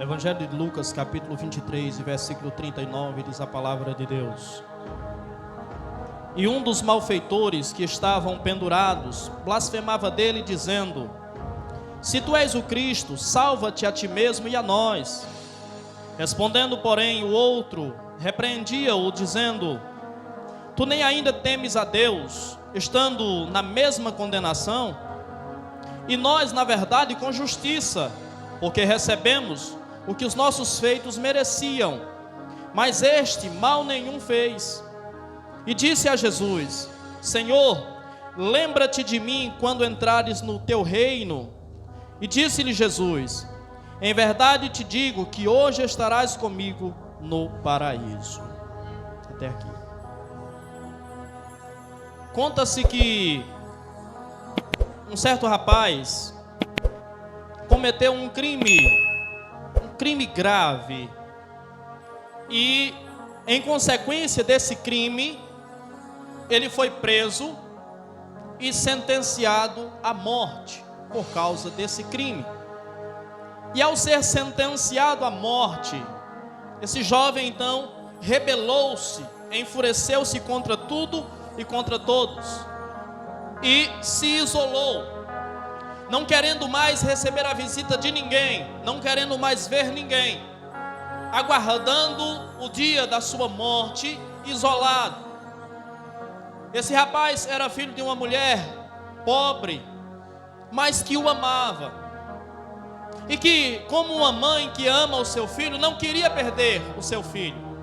Evangelho de Lucas, capítulo 23, versículo 39, diz a palavra de Deus: E um dos malfeitores que estavam pendurados blasfemava dele, dizendo: Se tu és o Cristo, salva-te a ti mesmo e a nós. Respondendo, porém, o outro repreendia-o, dizendo: Tu nem ainda temes a Deus, estando na mesma condenação? E nós, na verdade, com justiça, porque recebemos o que os nossos feitos mereciam, mas este mal nenhum fez. E disse a Jesus: Senhor, lembra-te de mim quando entrares no teu reino. E disse-lhe Jesus: Em verdade te digo que hoje estarás comigo no paraíso. Até aqui. Conta-se que um certo rapaz cometeu um crime grave, e em consequência desse crime ele foi preso e sentenciado à morte por causa desse crime. E ao ser sentenciado à morte, esse jovem então rebelou-se, enfureceu-se contra tudo e contra todos, e se isolou, não querendo mais receber a visita de ninguém, não querendo mais ver ninguém, aguardando o dia da sua morte, isolado. Esse rapaz era filho de uma mulher pobre, mas que o amava, e que, como uma mãe que ama o seu filho, não queria perder o seu filho.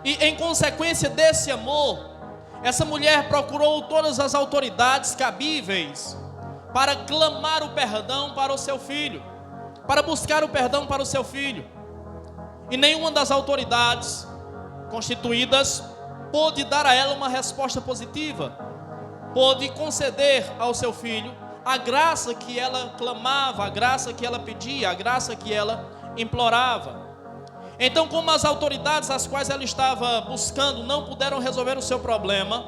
E em consequência desse amor, essa mulher procurou todas as autoridades cabíveis para clamar o perdão para o seu filho, para buscar o perdão para o seu filho. E nenhuma das autoridades constituídas pôde dar a ela uma resposta positiva, pôde conceder ao seu filho a graça que ela clamava, a graça que ela pedia, a graça que ela implorava. Então, como as autoridades às quais ela estava buscando não puderam resolver o seu problema,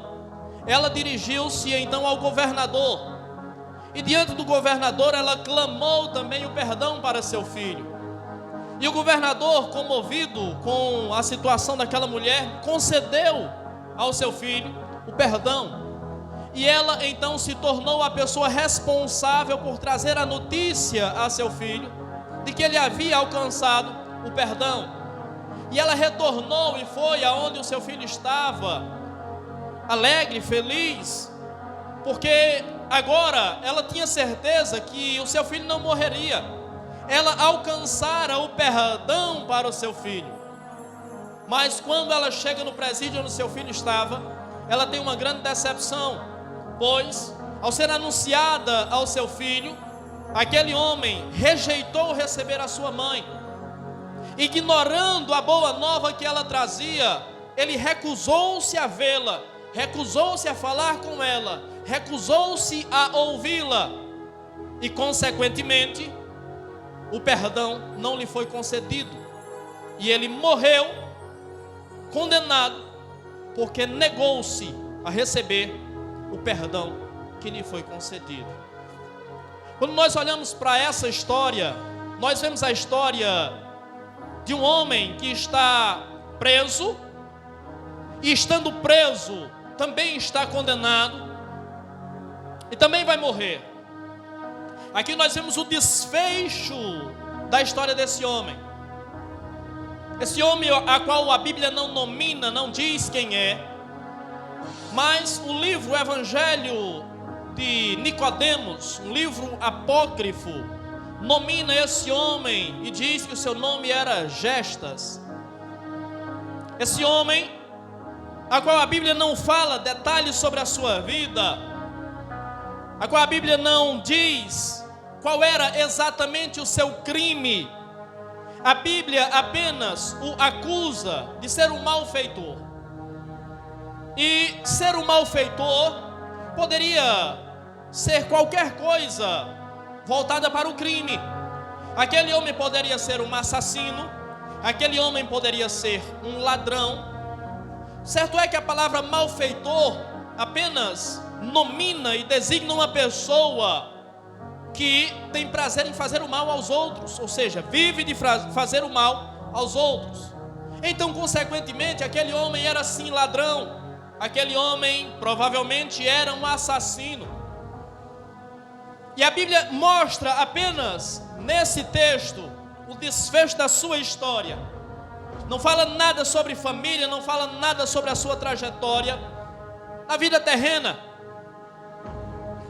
ela dirigiu-se então ao governador. E diante do governador ela clamou também o perdão para seu filho. E o governador, comovido com a situação daquela mulher, concedeu ao seu filho o perdão. E ela então se tornou a pessoa responsável por trazer a notícia a seu filho de que ele havia alcançado o perdão. E ela retornou e foi aonde o seu filho estava, alegre, feliz, porque agora ela tinha certeza que o seu filho não morreria. Ela alcançara o perdão para o seu filho. Mas quando ela chega no presídio onde o seu filho estava, ela tem uma grande decepção, pois ao ser anunciada ao seu filho, aquele homem rejeitou receber a sua mãe. Ignorando a boa nova que ela trazia, ele recusou-se a vê-la, recusou-se a falar com ela, recusou-se a ouvi-la, e consequentemente o perdão não lhe foi concedido, e ele morreu condenado porque negou-se a receber o perdão que lhe foi concedido. Quando nós olhamos para essa história, nós vemos a história de um homem que está preso, e estando preso também está condenado, e também vai morrer. Aqui nós vemos o desfecho da história desse homem. Esse homem a qual a Bíblia não nomina, não diz quem é, mas o livro, o Evangelho de Nicodemos, um livro apócrifo, nomina esse homem e diz que o seu nome era Gestas. Esse homem, a qual a Bíblia não fala detalhes sobre a sua vida, a qual a Bíblia não diz qual era exatamente o seu crime, a Bíblia apenas o acusa de ser um malfeitor. E ser um malfeitor poderia ser qualquer coisa voltada para o crime. Aquele homem poderia ser um assassino, aquele homem poderia ser um ladrão. Certo é que a palavra malfeitor apenas nomina e designa uma pessoa que tem prazer em fazer o mal aos outros, ou seja, vive de fazer o mal aos outros. Então, consequentemente, aquele homem era sim ladrão, aquele homem provavelmente era um assassino. E a Bíblia mostra apenas nesse texto o desfecho da sua história. Não fala nada sobre família, não fala nada sobre a sua trajetória na vida terrena.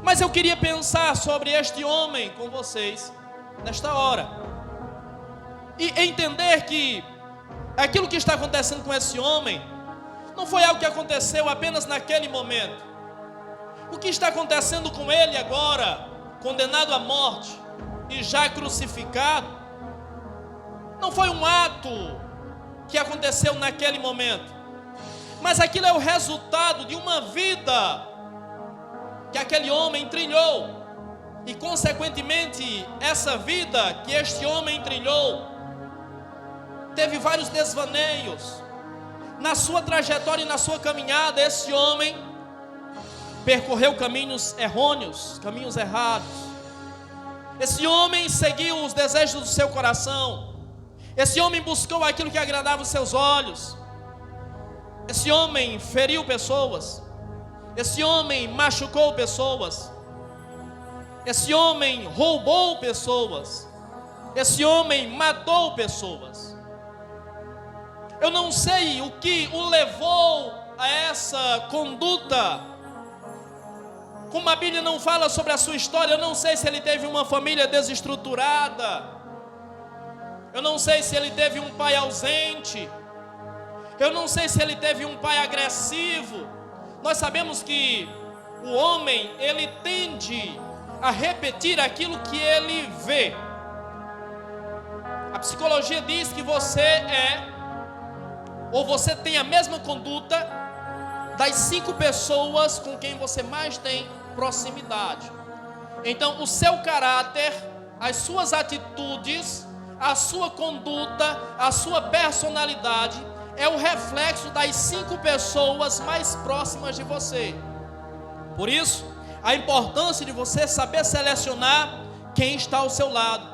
Mas eu queria pensar sobre este homem com vocês nesta hora e entender que aquilo que está acontecendo com esse homem não foi algo que aconteceu apenas naquele momento. O que está acontecendo com ele agora, condenado à morte e já crucificado, não foi um ato que aconteceu naquele momento, mas aquilo é o resultado de uma vida que aquele homem trilhou, e consequentemente essa vida que este homem trilhou teve vários desvaneios. Na sua trajetória e na sua caminhada, esse homem percorreu caminhos errôneos, caminhos errados. Esse homem seguiu os desejos do seu coração. Esse homem buscou aquilo que agradava os seus olhos. Esse homem feriu pessoas. Esse homem machucou pessoas. Esse homem roubou pessoas. Esse homem matou pessoas. Eu não sei o que o levou a essa conduta. Como a Bíblia não fala sobre a sua história, eu não sei se ele teve uma família desestruturada. Eu não sei se ele teve um pai ausente. Eu não sei se ele teve um pai agressivo. Nós sabemos que o homem, ele tende a repetir aquilo que ele vê. A psicologia diz que você você tem a mesma conduta das 5 pessoas com quem você mais tem proximidade. Então, o seu caráter, as suas atitudes, a sua conduta, a sua personalidade é o reflexo das 5 pessoas mais próximas de você. Por isso, a importância de você saber selecionar quem está ao seu lado.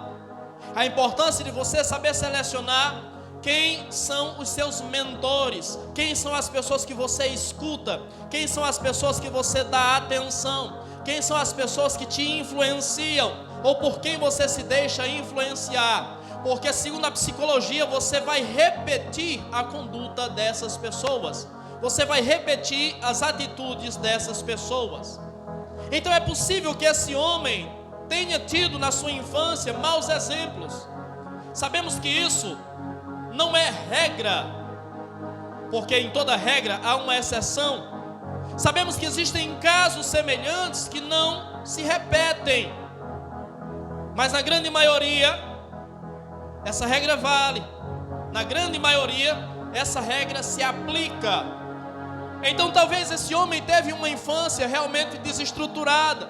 A importância de você saber selecionar quem são os seus mentores, quem são as pessoas que você escuta, quem são as pessoas que você dá atenção, quem são as pessoas que te influenciam, ou por quem você se deixa influenciar. Porque segundo a psicologia, você vai repetir a conduta dessas pessoas. Você vai repetir as atitudes dessas pessoas. Então é possível que esse homem tenha tido na sua infância maus exemplos. Sabemos que isso não é regra, porque em toda regra há uma exceção. Sabemos que existem casos semelhantes que não se repetem, mas na grande maioria essa regra vale. Na grande maioria, essa regra se aplica. Então talvez esse homem teve uma infância realmente desestruturada,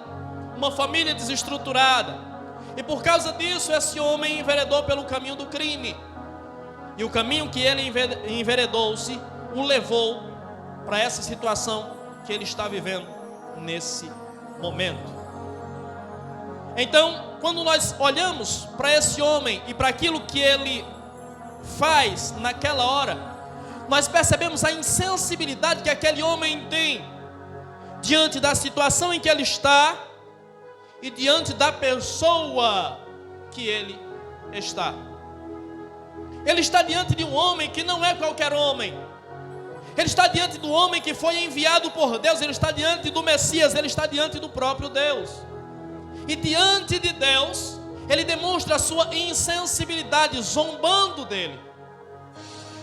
uma família desestruturada, e por causa disso esse homem enveredou pelo caminho do crime. E o caminho que ele enveredou-se o levou para essa situação que ele está vivendo nesse momento. Então, quando nós olhamos para esse homem e para aquilo que ele faz naquela hora, nós percebemos a insensibilidade que aquele homem tem diante da situação em que ele está e diante da pessoa que ele está. Ele está diante de um homem que não é qualquer homem. Ele está diante do homem que foi enviado por Deus. Ele está diante do Messias. Ele está diante do próprio Deus. E diante de Deus, ele demonstra a sua insensibilidade, zombando dele,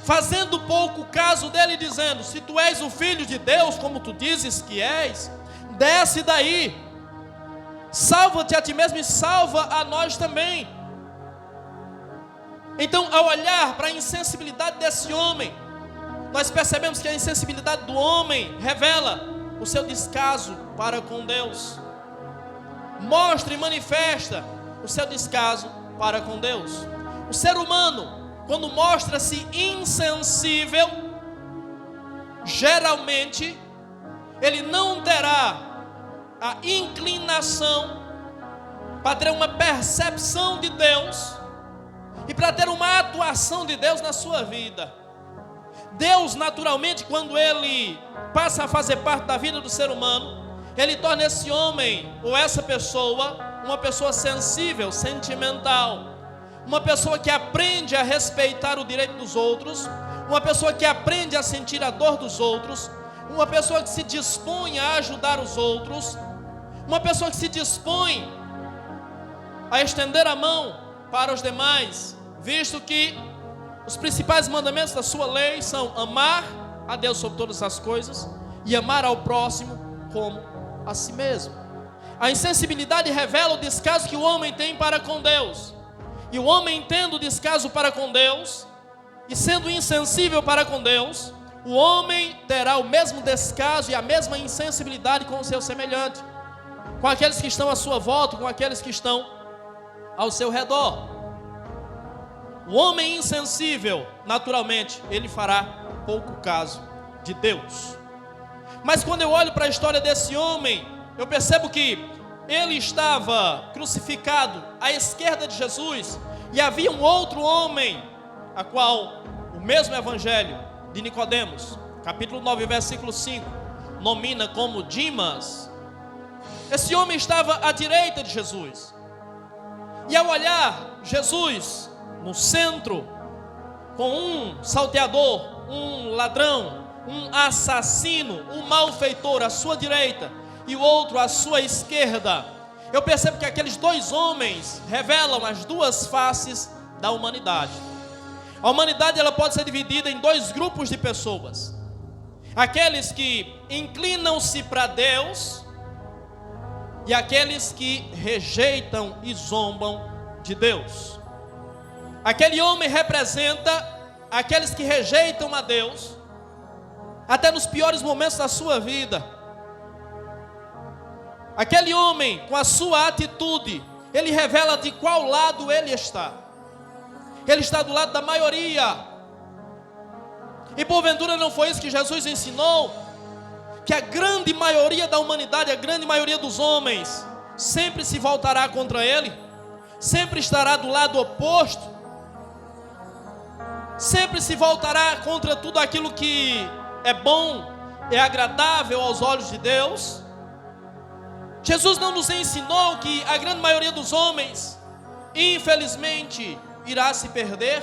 fazendo pouco caso dele, dizendo: se tu és o Filho de Deus, como tu dizes que és, desce daí, salva-te a ti mesmo e salva a nós também. Então, ao olhar para a insensibilidade desse homem, nós percebemos que a insensibilidade do homem revela o seu descaso para com Deus. Mostra e manifesta o seu descaso para com Deus. O ser humano, quando mostra-se insensível, geralmente ele não terá a inclinação para ter uma percepção de Deus e para ter uma atuação de Deus na sua vida. Deus, naturalmente, quando Ele passa a fazer parte da vida do ser humano, Ele torna esse homem ou essa pessoa uma pessoa sensível, sentimental, uma pessoa que aprende a respeitar o direito dos outros, uma pessoa que aprende a sentir a dor dos outros, uma pessoa que se dispõe a ajudar os outros, uma pessoa que se dispõe a estender a mão para os demais, visto que os principais mandamentos da sua lei são amar a Deus sobre todas as coisas e amar ao próximo como a si mesmo. A insensibilidade revela o descaso que o homem tem para com Deus. E o homem tendo o descaso para com Deus e sendo insensível para com Deus, o homem terá o mesmo descaso e a mesma insensibilidade com o seu semelhante, com aqueles que estão à sua volta, com aqueles que estão ao seu redor. O homem insensível, naturalmente, ele fará pouco caso de Deus. Mas quando eu olho para a história desse homem, eu percebo que ele estava crucificado à esquerda de Jesus, e havia um outro homem, a qual o mesmo evangelho de Nicodemos, capítulo 9, versículo 5, nomina como Dimas. Esse homem estava à direita de Jesus, e ao olhar Jesus no centro, com um salteador, um ladrão, um assassino, um malfeitor à sua direita e o outro à sua esquerda, eu percebo que aqueles dois homens revelam as duas faces da humanidade. A humanidade, ela pode ser dividida em dois grupos de pessoas: aqueles que inclinam-se para Deus e aqueles que rejeitam e zombam de Deus. Aquele homem representa aqueles que rejeitam a Deus, até nos piores momentos da sua vida. Aquele homem, com a sua atitude, ele revela de qual lado ele está. Ele está do lado da maioria. E porventura não foi isso que Jesus ensinou? Que a grande maioria da humanidade, a grande maioria dos homens, sempre se voltará contra ele, sempre estará do lado oposto, sempre se voltará contra tudo aquilo que é bom, é agradável aos olhos de Deus. Jesus não nos ensinou que a grande maioria dos homens, infelizmente, irá se perder?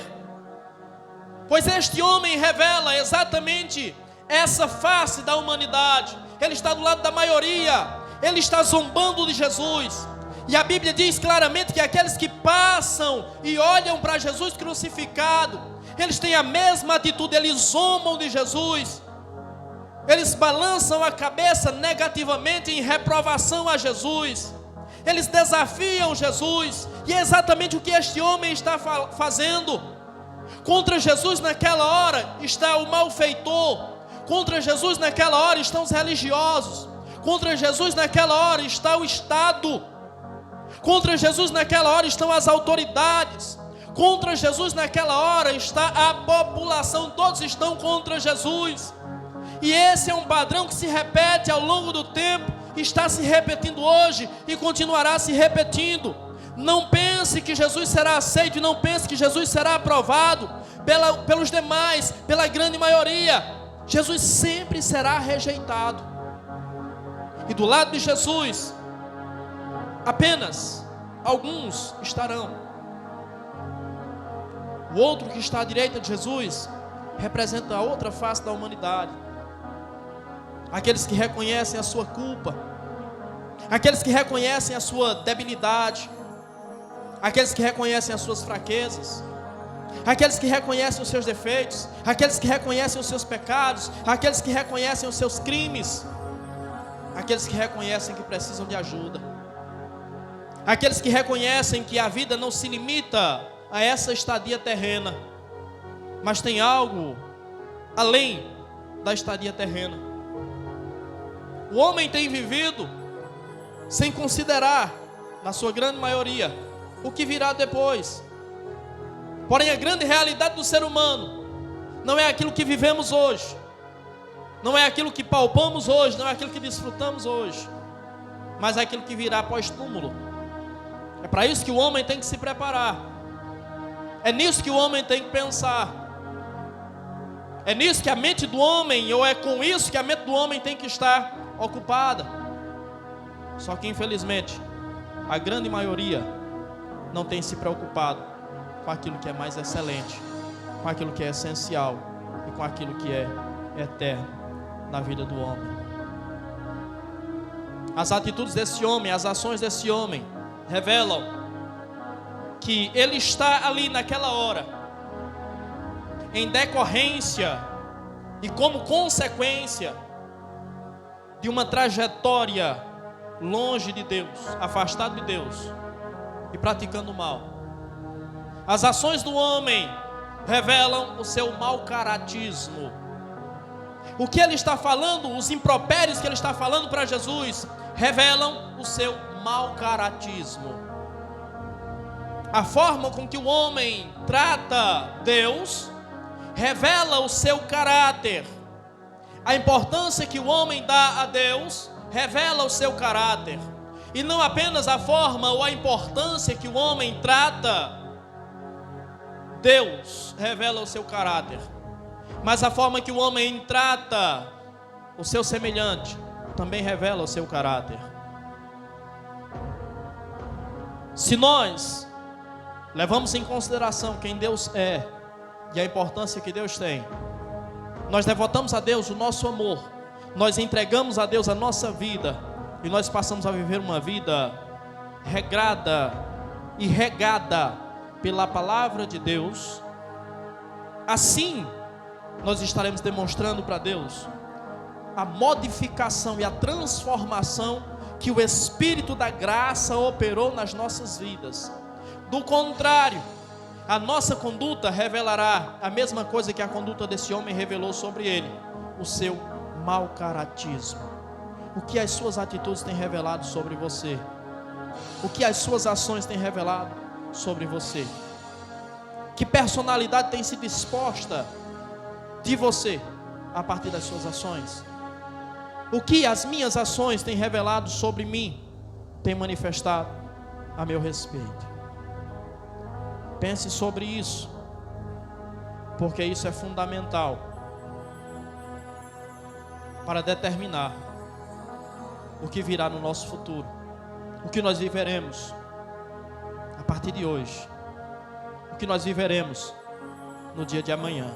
Pois este homem revela exatamente essa face da humanidade. Ele está do lado da maioria, ele está zombando de Jesus. E a Bíblia diz claramente que aqueles que passam e olham para Jesus crucificado, eles têm a mesma atitude, eles zombam de Jesus. Eles balançam a cabeça negativamente em reprovação a Jesus. Eles desafiam Jesus. E é exatamente o que este homem está fazendo. Contra Jesus naquela hora está o malfeitor. Contra Jesus naquela hora estão os religiosos. Contra Jesus naquela hora está o Estado. Contra Jesus naquela hora estão as autoridades. Contra Jesus naquela hora está a população. Todos estão contra Jesus. E esse é um padrão que se repete ao longo do tempo, está se repetindo hoje e continuará se repetindo. Não pense que Jesus será aceito e não pense que Jesus será aprovado pelos demais, pela grande maioria. Jesus sempre será rejeitado. E do lado de Jesus, apenas alguns estarão. O outro que está à direita de Jesus representa a outra face da humanidade. Aqueles que reconhecem a sua culpa, aqueles que reconhecem a sua debilidade, aqueles que reconhecem as suas fraquezas, aqueles que reconhecem os seus defeitos, aqueles que reconhecem os seus pecados, aqueles que reconhecem os seus crimes, aqueles que reconhecem que precisam de ajuda, aqueles que reconhecem que a vida não se limita a essa estadia terrena, mas tem algo além da estadia terrena. O homem tem vivido sem considerar, na sua grande maioria, o que virá depois. Porém, a grande realidade do ser humano não é aquilo que vivemos hoje, não é aquilo que palpamos hoje, não é aquilo que desfrutamos hoje, mas é aquilo que virá após túmulo, É para isso que o homem tem que se preparar. É nisso que o homem tem que pensar. É nisso que a mente do homem, ou é com isso que a mente do homem tem que estar ocupada. Só que infelizmente, a grande maioria não tem se preocupado com aquilo que é mais excelente, com aquilo que é essencial e com aquilo que é eterno na vida do homem. As atitudes desse homem, as ações desse homem revelam que ele está ali naquela hora em decorrência e como consequência de uma trajetória longe de Deus, afastado de Deus e praticando o mal. As ações do homem revelam o seu mau caratismo. O que ele está falando, os impropérios que ele está falando para Jesus, revelam o seu mau caratismo. A forma com que o homem trata Deus revela o seu caráter. A importância que o homem dá a Deus revela o seu caráter. E não apenas a forma ou a importância que o homem trata Deus revela o seu caráter, mas a forma que o homem trata o seu semelhante também revela o seu caráter. Se nós levamos em consideração quem Deus é e a importância que Deus tem, nós devotamos a Deus o nosso amor, nós entregamos a Deus a nossa vida e nós passamos a viver uma vida regrada e regada pela palavra de Deus. Assim nós estaremos demonstrando para Deus a modificação e a transformação que o Espírito da graça operou nas nossas vidas. Do contrário, a nossa conduta revelará a mesma coisa que a conduta desse homem revelou sobre ele: o seu mau caratismo. O que as suas atitudes têm revelado sobre você? O que as suas ações têm revelado sobre você? Que personalidade tem sido exposta de você a partir das suas ações? O que as minhas ações têm revelado sobre mim, têm manifestado a meu respeito? Pense sobre isso, porque isso é fundamental para determinar o que virá no nosso futuro, o que nós viveremos a partir de hoje, o que nós viveremos no dia de amanhã.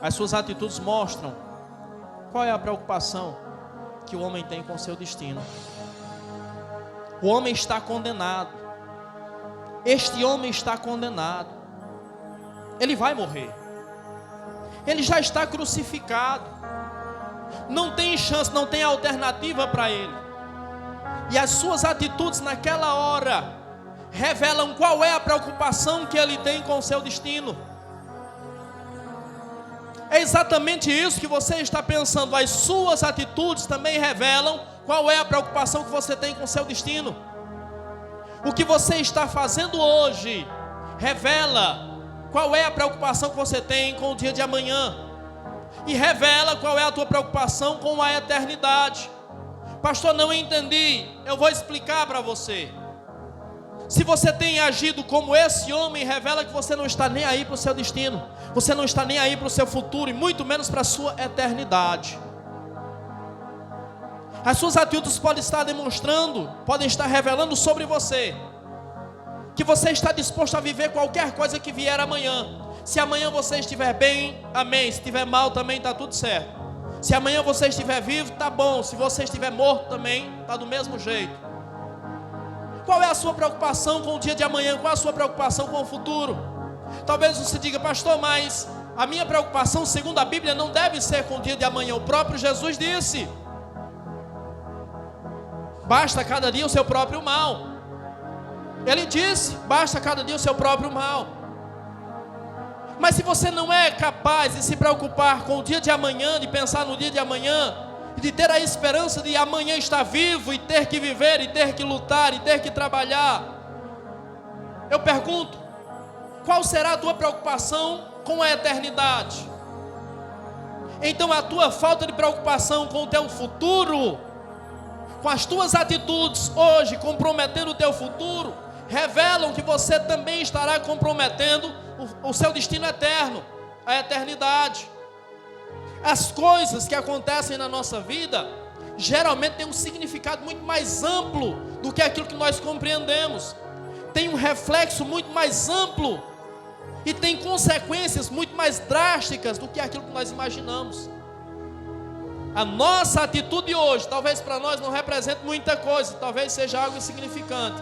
As suas atitudes mostram qual é a preocupação que o homem tem com o seu destino. O homem está condenado. Este homem está condenado. Ele vai morrer. Ele já está crucificado. Não tem chance, não tem alternativa para ele. E as suas atitudes naquela hora revelam qual é a preocupação que ele tem com o seu destino. É exatamente isso que você está pensando. As suas atitudes também revelam qual é a preocupação que você tem com o seu destino. O que você está fazendo hoje revela qual é a preocupação que você tem com o dia de amanhã, e revela qual é a tua preocupação com a eternidade. Pastor, não entendi. Eu vou explicar para você. Se você tem agido como esse homem, revela que você não está nem aí para o seu destino, você não está nem aí para o seu futuro, e muito menos para a sua eternidade. As suas atitudes podem estar demonstrando, podem estar revelando sobre você que você está disposto a viver qualquer coisa que vier amanhã. Se amanhã você estiver bem, amém. Se estiver mal, também está tudo certo. Se amanhã você estiver vivo, está bom. Se você estiver morto, também está do mesmo jeito. Qual é a sua preocupação com o dia de amanhã? Qual é a sua preocupação com o futuro? Talvez você diga, pastor, mas a minha preocupação, segundo a Bíblia, não deve ser com o dia de amanhã. O próprio Jesus disse: basta cada dia o seu próprio mal. Ele disse: basta cada dia o seu próprio mal. Mas se você não é capaz de se preocupar com o dia de amanhã, de pensar no dia de amanhã, e de ter a esperança de amanhã estar vivo e ter que viver, e ter que lutar, e ter que trabalhar, eu pergunto, qual será a tua preocupação com a eternidade? Então a tua falta de preocupação com o teu futuro com as tuas atitudes hoje comprometendo o teu futuro, revelam que você também estará comprometendo o seu destino eterno, a eternidade. As coisas que acontecem na nossa vida geralmente têm um significado muito mais amplo do que aquilo que nós compreendemos. Tem um reflexo muito mais amplo e tem consequências muito mais drásticas do que aquilo que nós imaginamos. A nossa atitude hoje, talvez para nós não represente muita coisa, talvez seja algo insignificante,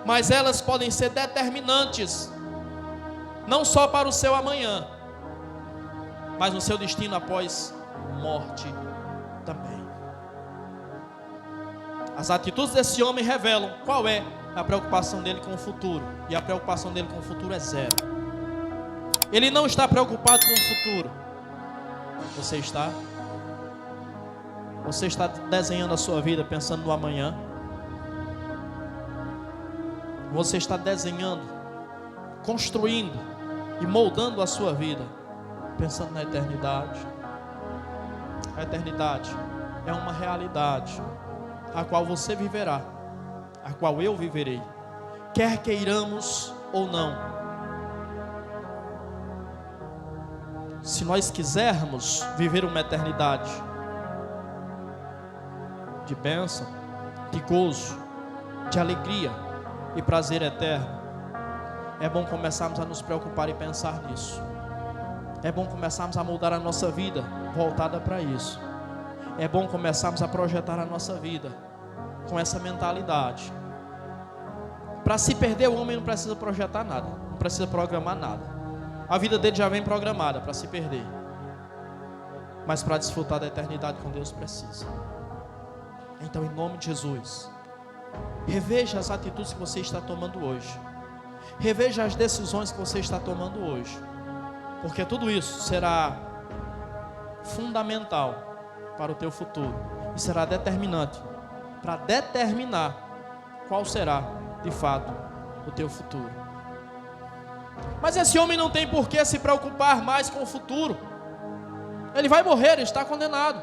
mas elas podem ser determinantes, não só para o seu amanhã, mas no seu destino após morte também. As atitudes desse homem revelam qual é a preocupação dele com o futuro, e a preocupação dele com o futuro é zero. Ele não está preocupado com o futuro. Você está? Você está desenhando a sua vida pensando no amanhã? Você está desenhando, construindo e moldando a sua vida pensando na eternidade? A eternidade é uma realidade a qual você viverá, a qual eu viverei, quer queiramos ou não. Se nós quisermos viver uma eternidade de bênção, de gozo, de alegria e prazer eterno, é bom começarmos a nos preocupar e pensar nisso. É bom começarmos a moldar a nossa vida voltada para isso. É bom começarmos a projetar a nossa vida com essa mentalidade. Para se perder, o homem não precisa projetar nada, não precisa programar nada. A vida dele já vem programada para se perder. Mas para desfrutar da eternidade com Deus precisa. Então, em nome de Jesus, reveja as atitudes que você está tomando hoje. Reveja as decisões que você está tomando hoje. Porque tudo isso será fundamental para o teu futuro. E será determinante para determinar qual será, de fato, o teu futuro. Mas esse homem não tem por que se preocupar mais com o futuro. Ele vai morrer, ele está condenado.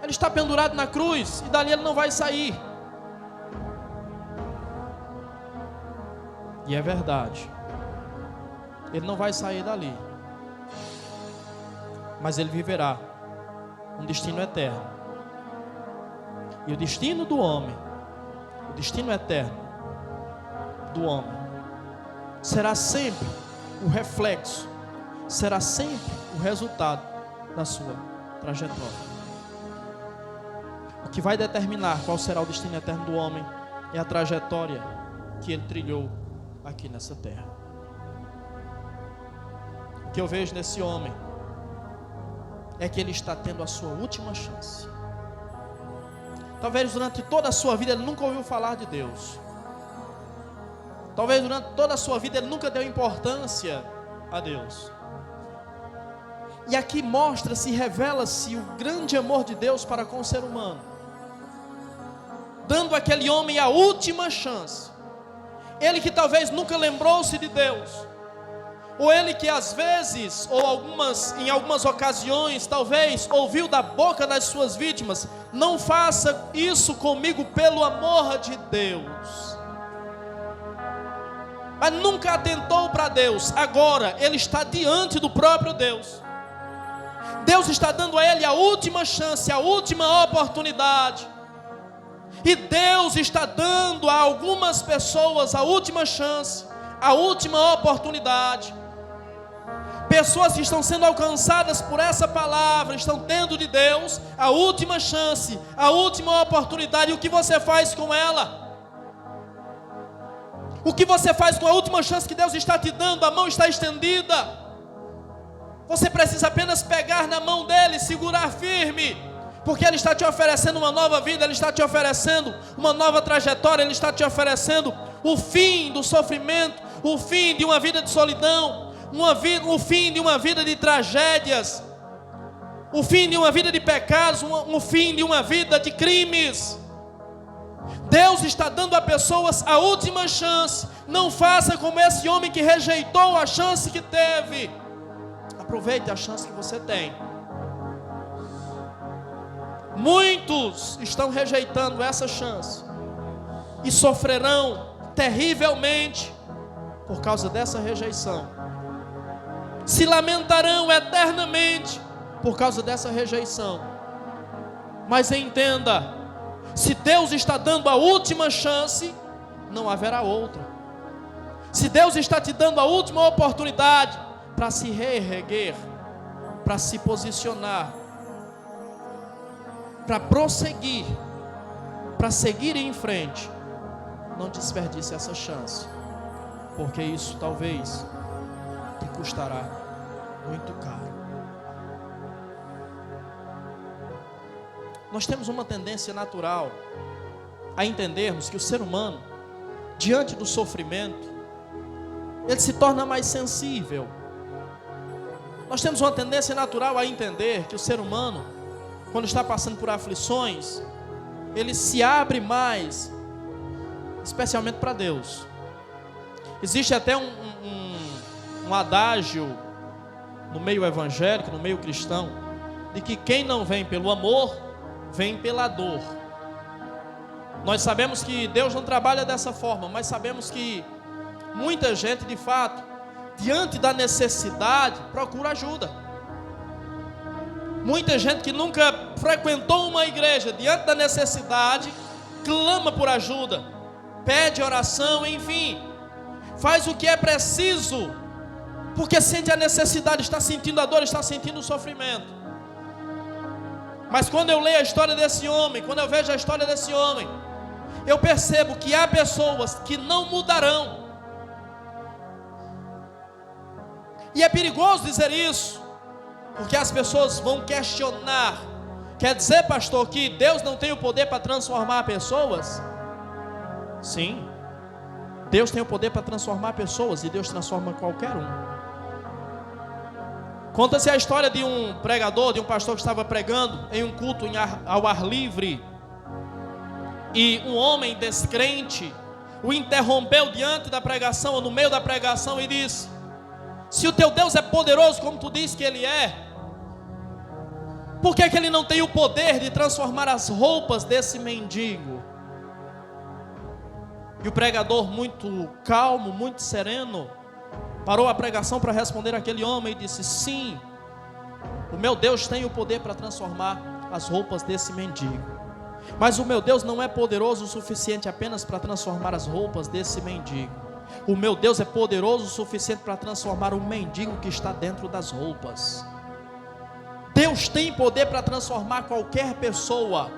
Ele está pendurado na cruz e dali ele não vai sair. E é verdade. Ele não vai sair dali. Mas ele viverá um destino eterno. E o destino do homem, o destino eterno do homem, será sempre o reflexo, será sempre o resultado da sua trajetória. O que vai determinar qual será o destino eterno do homem é a trajetória que ele trilhou aqui nessa terra. O que eu vejo nesse homem é que ele está tendo a sua última chance. Talvez durante toda a sua vida ele nunca ouviu falar de Deus. Talvez durante toda a sua vida ele nunca deu importância a Deus. E aqui mostra-se, revela-se o grande amor de Deus para com o ser humano, dando àquele homem a última chance. Ele que talvez nunca lembrou-se de Deus, ou ele que às vezes, ou em algumas ocasiões, talvez ouviu da boca das suas vítimas: não faça isso comigo pelo amor de Deus. Mas nunca atentou para Deus. Agora ele está diante do próprio Deus. Deus está dando a ele a última chance, a última oportunidade. E Deus está dando a algumas pessoas a última chance, a última oportunidade. Pessoas que estão sendo alcançadas por essa palavra, estão tendo de Deus a última chance, a última oportunidade. E o que você faz com ela? O que você faz com a última chance que Deus está te dando? A mão está estendida. Você precisa apenas pegar na mão dele, segurar firme, porque ele está te oferecendo uma nova vida, ele está te oferecendo uma nova trajetória, ele está te oferecendo o fim do sofrimento, o fim de uma vida de solidão, o fim de uma vida de tragédias, o fim de uma vida de pecados, o fim de uma vida de crimes. Deus está dando a pessoas a última chance. Não faça como esse homem que rejeitou a chance que teve. Aproveite a chance que você tem. Muitos estão rejeitando essa chance e sofrerão terrivelmente por causa dessa rejeição. Se lamentarão eternamente por causa dessa rejeição. Mas entenda, se Deus está dando a última chance, não haverá outra. Se Deus está te dando a última oportunidade para se reerguer, para se posicionar, para prosseguir, para seguir em frente, não desperdice essa chance, porque isso talvez te custará muito caro. Nós temos uma tendência natural a entendermos que o ser humano, diante do sofrimento, ele se torna mais sensível. Nós temos uma tendência natural a entender que o ser humano, quando está passando por aflições, ele se abre mais, especialmente para Deus. Existe até um adágio no meio evangélico, no meio cristão, de que quem não vem pelo amor, vem pela dor. Nós sabemos que Deus não trabalha dessa forma, mas sabemos que muita gente, de fato, diante da necessidade, procura ajuda. Muita gente que nunca frequentou uma igreja, diante da necessidade, clama por ajuda, pede oração, enfim, faz o que é preciso, porque sente a necessidade, está sentindo a dor, está sentindo o sofrimento. Mas quando eu leio a história desse homem, quando eu vejo a história desse homem, eu percebo que há pessoas que não mudarão. E é perigoso dizer isso, porque as pessoas vão questionar. Quer dizer, pastor, que Deus não tem o poder para transformar pessoas? Sim, Deus tem o poder para transformar pessoas, e Deus transforma qualquer um. Conta-se a história de um pregador, de um pastor que estava pregando em um culto ao ar livre, e um homem descrente o interrompeu diante da pregação, ou no meio da pregação, e disse: se o teu Deus é poderoso como tu diz que Ele é, por que Ele não tem o poder de transformar as roupas desse mendigo? E o pregador, muito calmo, muito sereno, parou a pregação para responder aquele homem e disse: sim, o meu Deus tem o poder para transformar as roupas desse mendigo, mas o meu Deus não é poderoso o suficiente apenas para transformar as roupas desse mendigo. O meu Deus é poderoso o suficiente para transformar o mendigo que está dentro das roupas. Deus tem poder para transformar qualquer pessoa,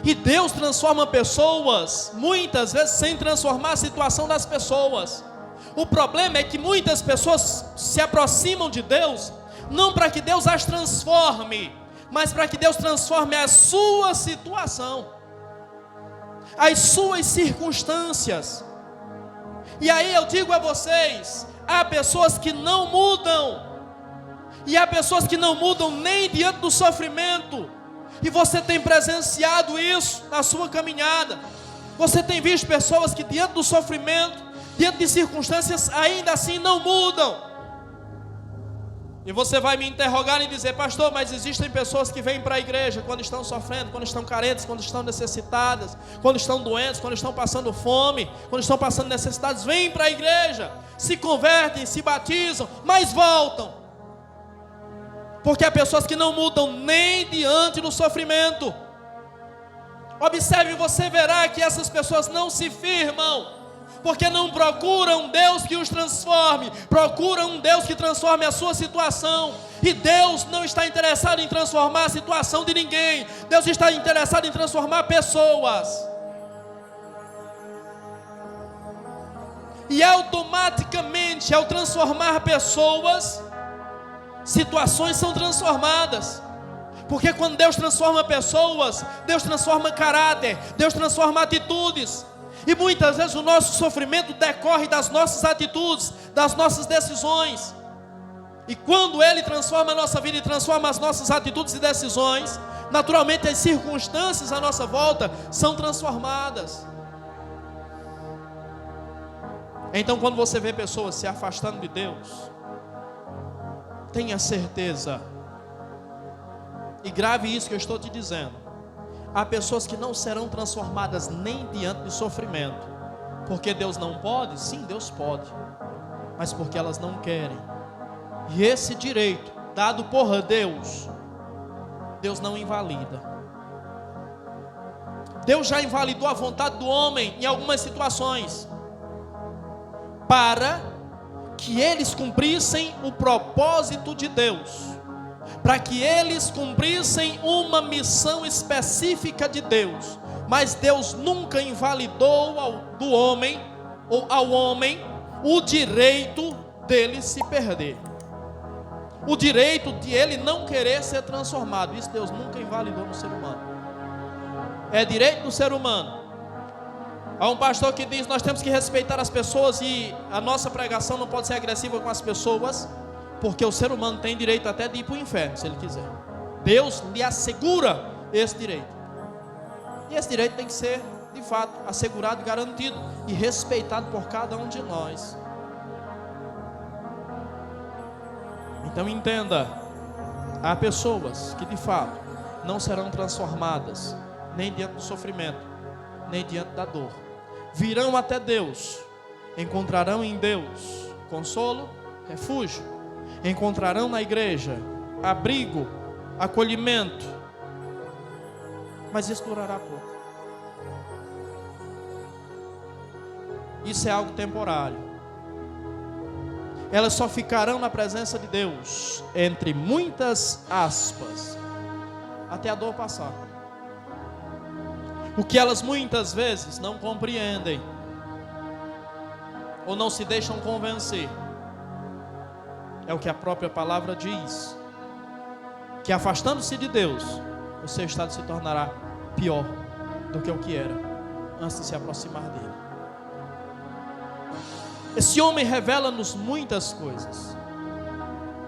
e Deus transforma pessoas, muitas vezes sem transformar a situação das pessoas. O problema é que muitas pessoas se aproximam de Deus, não para que Deus as transforme, mas para que Deus transforme a sua situação, as suas circunstâncias. E aí eu digo a vocês, há pessoas que não mudam, e há pessoas que não mudam nem diante do sofrimento, e você tem presenciado isso na sua caminhada. Você tem visto pessoas que diante do sofrimento, diante de circunstâncias, ainda assim não mudam. E você vai me interrogar e dizer: pastor, mas existem pessoas que vêm para a igreja quando estão sofrendo, quando estão carentes, quando estão necessitadas, quando estão doentes, quando estão passando fome, quando estão passando necessidades, vêm para a igreja, se convertem, se batizam, mas voltam. Porque há pessoas que não mudam nem diante do sofrimento. Observe, você verá que essas pessoas não se firmam, porque não procuram um Deus que os transforme, procuram um Deus que transforme a sua situação. E Deus não está interessado em transformar a situação de ninguém. Deus está interessado em transformar pessoas. E automaticamente, ao transformar pessoas, situações são transformadas. Porque quando Deus transforma pessoas, Deus transforma caráter, Deus transforma atitudes. E muitas vezes o nosso sofrimento decorre das nossas atitudes, das nossas decisões. E quando Ele transforma a nossa vida e transforma as nossas atitudes e decisões, naturalmente as circunstâncias à nossa volta são transformadas. Então, quando você vê pessoas se afastando de Deus, tenha certeza E grave isso que eu estou te dizendo. Há pessoas que não serão transformadas nem diante de sofrimento. Porque Deus não pode? Sim, Deus pode. Mas porque elas não querem. E esse direito, dado por Deus, Deus não invalida. Deus já invalidou a vontade do homem em algumas situações, para que eles cumprissem o propósito de Deus, para que eles cumprissem uma missão específica de Deus. Mas Deus nunca invalidou do homem, ou ao homem, o direito dele se perder, o direito de ele não querer ser transformado. Isso Deus nunca invalidou no ser humano. É direito do ser humano. Há um pastor que diz: nós temos que respeitar as pessoas, e a nossa pregação não pode ser agressiva com as pessoas, porque o ser humano tem direito até de ir para o inferno, se ele quiser. Deus lhe assegura esse direito. E esse direito tem que ser, de fato, assegurado, garantido e respeitado por cada um de nós. Então entenda, há pessoas que de fato não serão transformadas nem diante do sofrimento, nem diante da dor. Virão até Deus, encontrarão em Deus consolo, refúgio, encontrarão na igreja abrigo, acolhimento, mas isso durará pouco. Isso é algo temporário. Elas só ficarão na presença de Deus, entre muitas aspas, até a dor passar. O que elas muitas vezes não compreendem, ou não se deixam convencer, é o que a própria palavra diz: que afastando-se de Deus, o seu estado se tornará pior do que o que era antes de se aproximar dele. Esse homem revela-nos muitas coisas,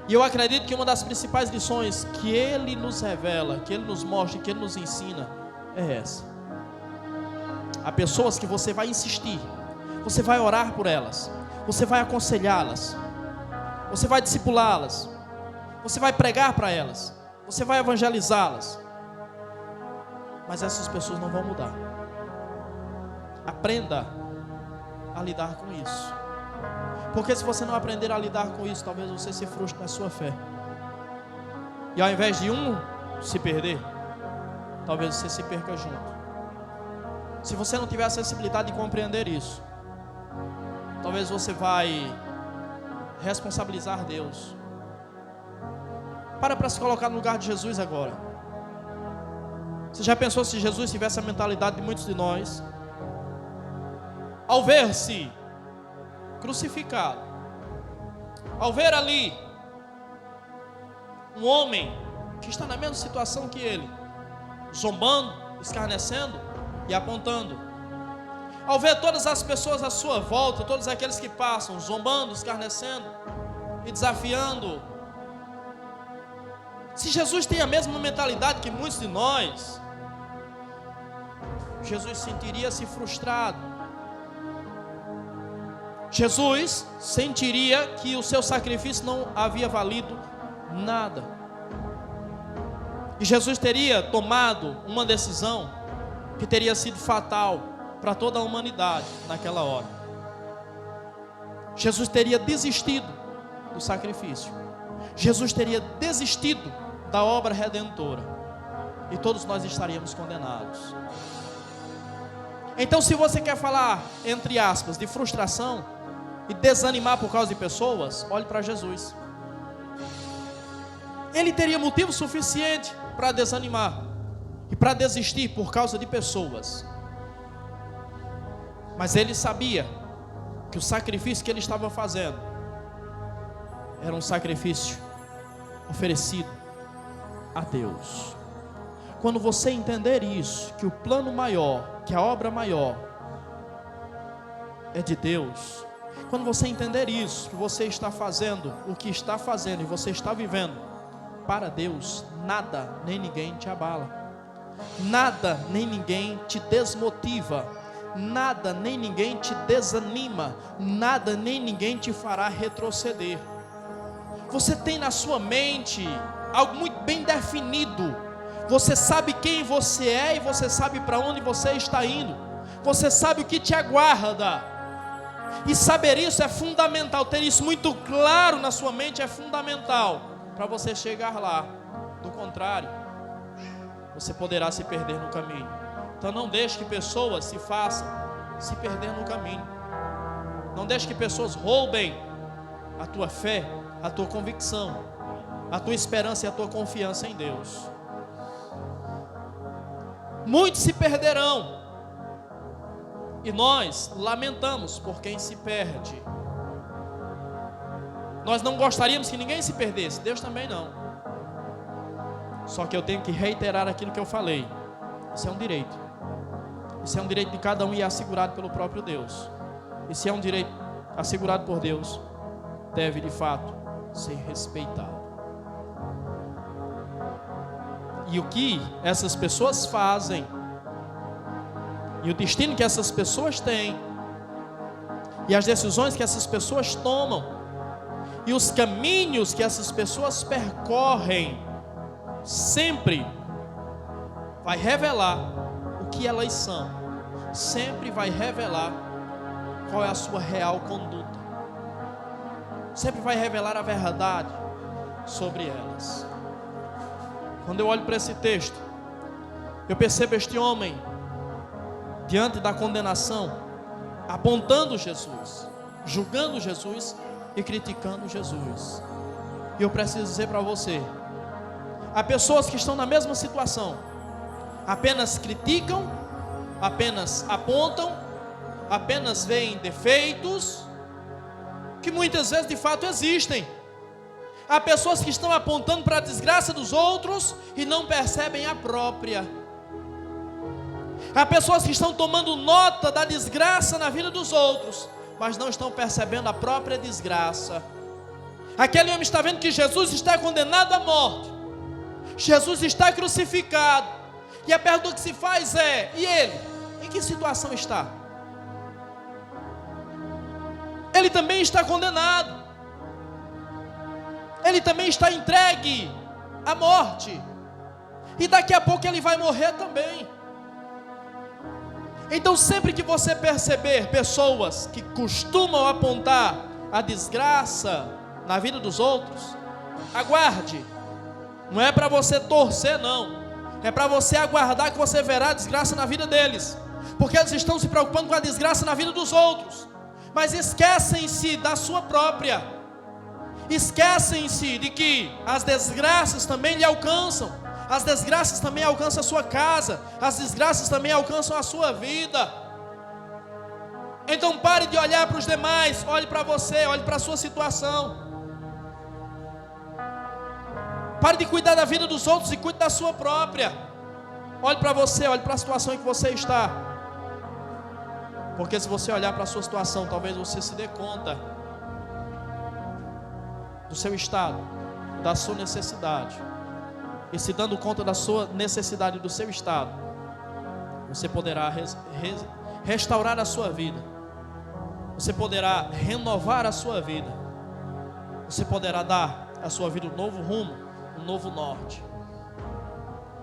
e eu acredito que uma das principais lições que ele nos revela, que ele nos mostra, que ele nos ensina, é essa. Há pessoas que você vai insistir, você vai orar por elas, você vai aconselhá-las, você vai discipulá-las, você vai pregar para elas, você vai evangelizá-las, mas essas pessoas não vão mudar. Aprenda a lidar com isso, porque se você não aprender a lidar com isso, talvez você se frustre na sua fé, e ao invés de um se perder, talvez você se perca junto. Se você não tiver a sensibilidade de compreender isso, talvez você vai responsabilizar Deus. Para se colocar no lugar de Jesus agora. Você já pensou se Jesus tivesse a mentalidade de muitos de nós? Ao ver-se crucificado, ao ver ali um homem que está na mesma situação que ele, zombando, escarnecendo e apontando, ao ver todas as pessoas à sua volta, todos aqueles que passam, zombando, escarnecendo e desafiando, se Jesus tem a mesma mentalidade que muitos de nós, Jesus sentiria-se frustrado. Jesus sentiria que o seu sacrifício não havia valido nada. E Jesus teria tomado uma decisão que teria sido fatal para toda a humanidade naquela hora. Jesus teria desistido do sacrifício. Jesus teria desistido da obra redentora. E todos nós estaríamos condenados. Então, se você quer falar, entre aspas, de frustração e desanimar por causa de pessoas, olhe para Jesus. Ele teria motivo suficiente para desanimar e para desistir por causa de pessoas. Mas ele sabia que o sacrifício que ele estava fazendo era um sacrifício oferecido a Deus. Quando você entender isso, que o plano maior, que a obra maior é de Deus, quando você entender isso, que você está fazendo o que está fazendo e você está vivendo para Deus, nada nem ninguém te abala, nada nem ninguém te desmotiva, nada nem ninguém te desanima, nada nem ninguém te fará retroceder. Você tem na sua mente algo muito bem definido. Você sabe quem você é e você sabe para onde você está indo. Você sabe o que te aguarda. E saber isso é fundamental. Ter isso muito claro na sua mente é fundamental para você chegar lá. Do contrário, você poderá se perder no caminho. Então não deixe que pessoas se façam se perder no caminho. Não deixe que pessoas roubem a tua fé, a tua convicção, a tua esperança e a tua confiança em Deus. Muitos se perderão, e nós lamentamos por quem se perde. Nós não gostaríamos que ninguém se perdesse, Deus também não. Só que eu tenho que reiterar aquilo que eu falei. Isso é um direito. Isso é um direito de cada um e é assegurado pelo próprio Deus. E se é um direito assegurado por Deus, deve de fato ser respeitado. E o que essas pessoas fazem, e o destino que essas pessoas têm, e as decisões que essas pessoas tomam, e os caminhos que essas pessoas percorrem, sempre vai revelar o que elas são, sempre vai revelar qual é a sua real conduta, sempre vai revelar a verdade sobre elas. Quando eu olho para esse texto, eu percebo este homem diante da condenação, apontando Jesus, julgando Jesus e criticando Jesus. E eu preciso dizer para você, há pessoas que estão na mesma situação, apenas criticam, apenas apontam, apenas veem defeitos, que muitas vezes de fato existem. Há pessoas que estão apontando para a desgraça dos outros e não percebem a própria. Há pessoas que estão tomando nota da desgraça na vida dos outros, mas não estão percebendo a própria desgraça. Aquele homem está vendo que Jesus está condenado à morte, Jesus está crucificado, e a pergunta que se faz é: e ele? Em que situação está? Ele também está condenado, ele também está entregue à morte, e daqui a pouco ele vai morrer também. Então sempre que você perceber pessoas que costumam apontar a desgraça na vida dos outros, aguarde. Não é para você torcer não, é para você aguardar que você verá a desgraça na vida deles, porque eles estão se preocupando com a desgraça na vida dos outros, mas esquecem-se da sua própria, esquecem-se de que as desgraças também lhe alcançam, as desgraças também alcançam a sua casa, as desgraças também alcançam a sua vida. Então pare de olhar para os demais, olhe para você, olhe para a sua situação. Pare de cuidar da vida dos outros e cuide da sua própria. Olhe para você, olhe para a situação em que você está. Porque se você olhar para a sua situação, talvez você se dê conta do seu estado, da sua necessidade. E se dando conta da sua necessidade, do seu estado, você poderá restaurar a sua vida. Você poderá renovar a sua vida. Você poderá dar à sua vida um novo rumo, um novo norte.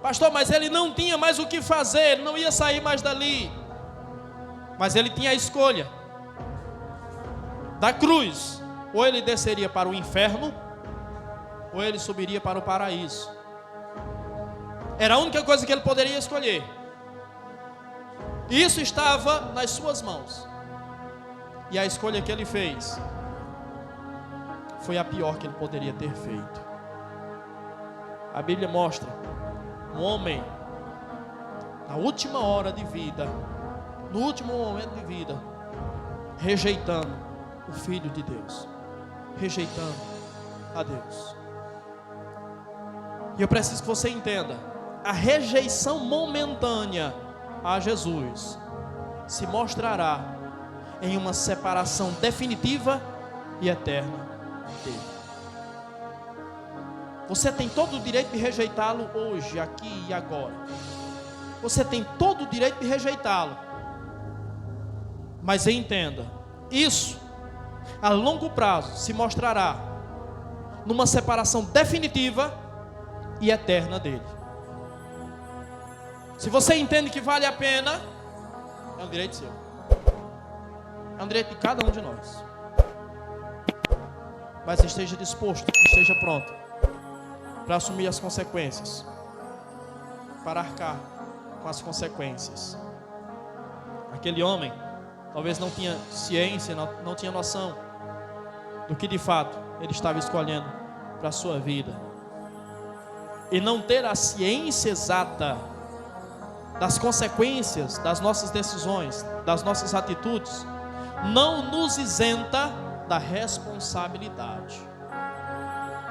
Pastor, mas ele não tinha mais o que fazer, ele não ia sair mais dali. Mas ele tinha a escolha da cruz: ou ele desceria para o inferno, ou ele subiria para o paraíso. Era a única coisa que ele poderia escolher. Isso estava nas suas mãos. E a escolha que ele fez foi a pior que ele poderia ter feito. A Bíblia mostra um homem na última hora de vida, no último momento de vida, rejeitando o Filho de Deus, rejeitando a Deus. E eu preciso que você entenda: a rejeição momentânea a Jesus se mostrará em uma separação definitiva e eterna dele. Você tem todo o direito de rejeitá-lo hoje, aqui e agora. Você tem todo o direito de rejeitá-lo. Mas entenda, isso a longo prazo se mostrará numa separação definitiva e eterna dele. Se você entende que vale a pena, é um direito seu. É um direito de cada um de nós. Mas esteja disposto, esteja pronto para assumir as consequências, para arcar com as consequências. Aquele homem talvez não tinha ciência, não tinha noção do que de fato ele estava escolhendo para a sua vida. E não ter a ciência exata das consequências das nossas decisões, das nossas atitudes, não nos isenta da responsabilidade,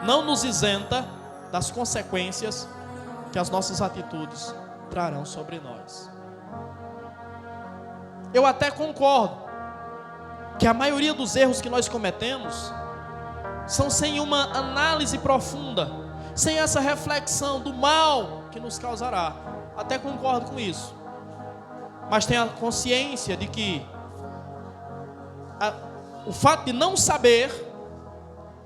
não nos isenta das consequências que as nossas atitudes trarão sobre nós. Eu até concordo que a maioria dos erros que nós cometemos são sem uma análise profunda, sem essa reflexão do mal que nos causará. Até concordo com isso, mas tenha consciência de que o fato de não saber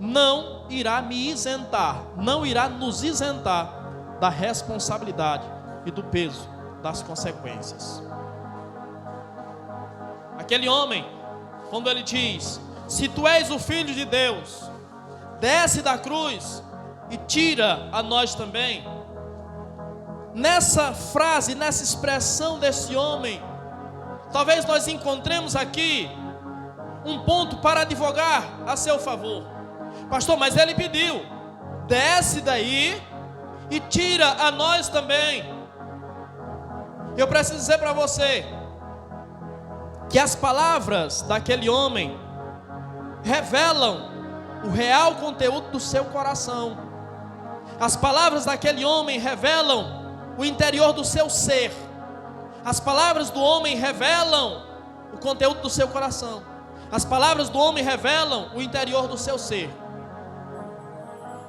não irá me isentar, não irá nos isentar da responsabilidade e do peso das consequências. Aquele homem, quando ele diz: se tu és o Filho de Deus, desce da cruz e tira a nós também. Nessa frase, nessa expressão desse homem, talvez nós encontremos aqui um ponto para advogar a seu favor. Pastor, mas ele pediu: desce daí e tira a nós também. Eu preciso dizer para você que as palavras daquele homem revelam o real conteúdo do seu coração. As palavras daquele homem revelam o interior do seu ser. As palavras do homem revelam o conteúdo do seu coração. As palavras do homem revelam o interior do seu ser.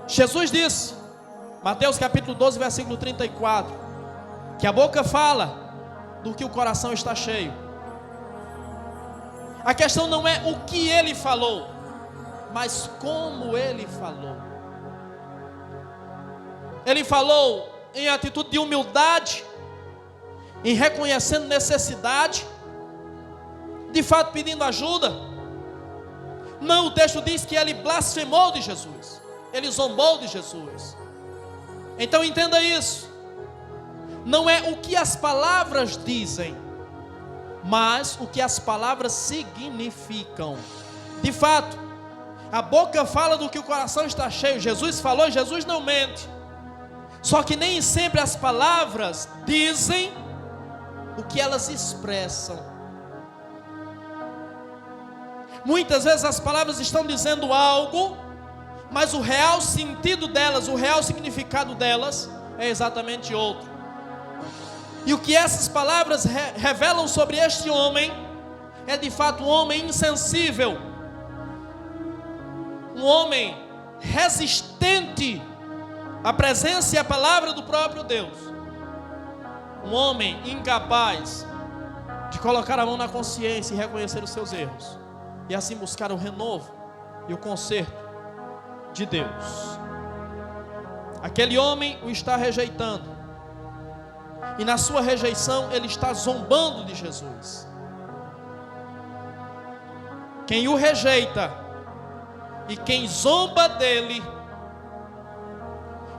Jesus disse, Mateus capítulo 12, versículo 34, que a boca fala do que o coração está cheio. A questão não é o que ele falou, mas como ele falou. Ele falou em atitude de humildade, em reconhecendo necessidade, de fato pedindo ajuda. Não, o texto diz que ele blasfemou de Jesus, ele zombou de Jesus. Então entenda isso, não é o que as palavras dizem, mas o que as palavras significam. De fato, a boca fala do que o coração está cheio. Jesus falou, Jesus não mente. Só que nem sempre as palavras dizem o que elas expressam. Muitas vezes as palavras estão dizendo algo, mas o real sentido delas, o real significado delas é exatamente outro. E o que essas palavras revelam sobre este homem é de fato um homem insensível, um homem resistente à presença e à palavra do próprio Deus, um homem incapaz de colocar a mão na consciência e reconhecer os seus erros, e assim buscar o renovo e o conserto de Deus. Aquele homem o está rejeitando, e na sua rejeição ele está zombando de Jesus. Quem o rejeita e quem zomba dele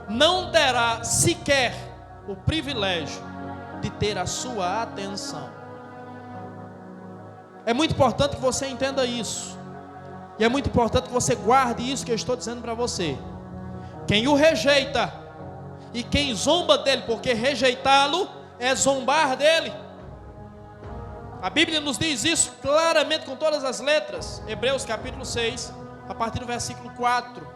não terá sequer o privilégio de ter a sua atenção. É muito importante que você entenda isso, e é muito importante que você guarde isso que eu estou dizendo para você. Quem o rejeita e quem zomba dele, porque rejeitá-lo é zombar dele. A Bíblia nos diz isso claramente, com todas as letras. Hebreus capítulo 6, a partir do versículo 4.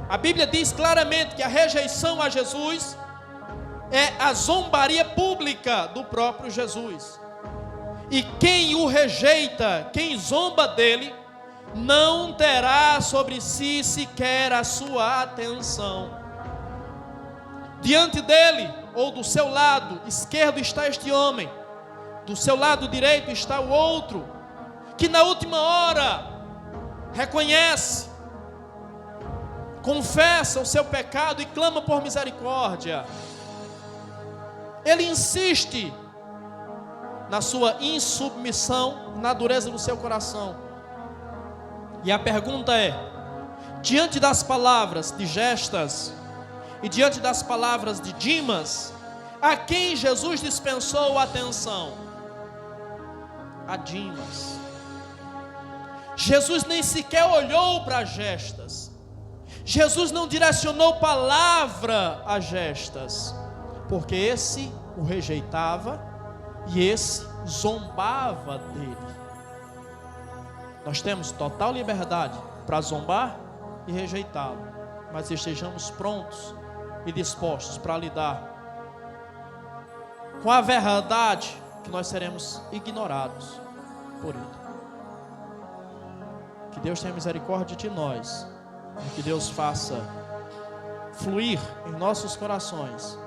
A Bíblia diz claramente que a rejeição a Jesus é a zombaria pública do próprio Jesus. E quem o rejeita, quem zomba dele, não terá sobre si sequer a sua atenção. Diante dele, ou do seu lado esquerdo está este homem, do seu lado direito está o outro, que na última hora reconhece, confessa o seu pecado e clama por misericórdia. Ele insiste na sua insubmissão, na dureza do seu coração. E a pergunta é: diante das palavras de Gestas e diante das palavras de Dimas, a quem Jesus dispensou atenção? A Dimas. Jesus nem sequer olhou para Gestas. Jesus não direcionou palavra a Gestas, porque esse o rejeitava e esse zombava dele. Nós temos total liberdade para zombar e rejeitá-lo, mas estejamos prontos e dispostos para lidar com a verdade que nós seremos ignorados por ele. Que Deus tenha misericórdia de nós, e que Deus faça fluir em nossos corações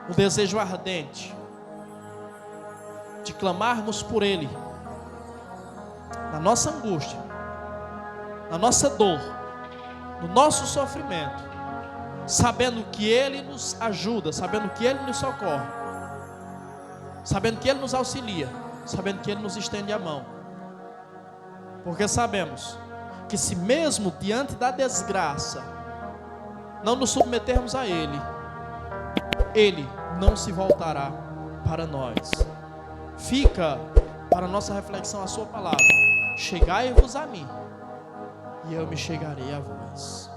o desejo ardente de clamarmos por ele na nossa angústia, na nossa dor, no nosso sofrimento, sabendo que ele nos ajuda, sabendo que ele nos socorre, sabendo que ele nos auxilia, sabendo que ele nos estende a mão. Porque sabemos que se mesmo diante da desgraça não nos submetermos a ele, ele não se voltará para nós. Fica para nossa reflexão a sua palavra: chegai-vos a mim e eu me chegarei a vós.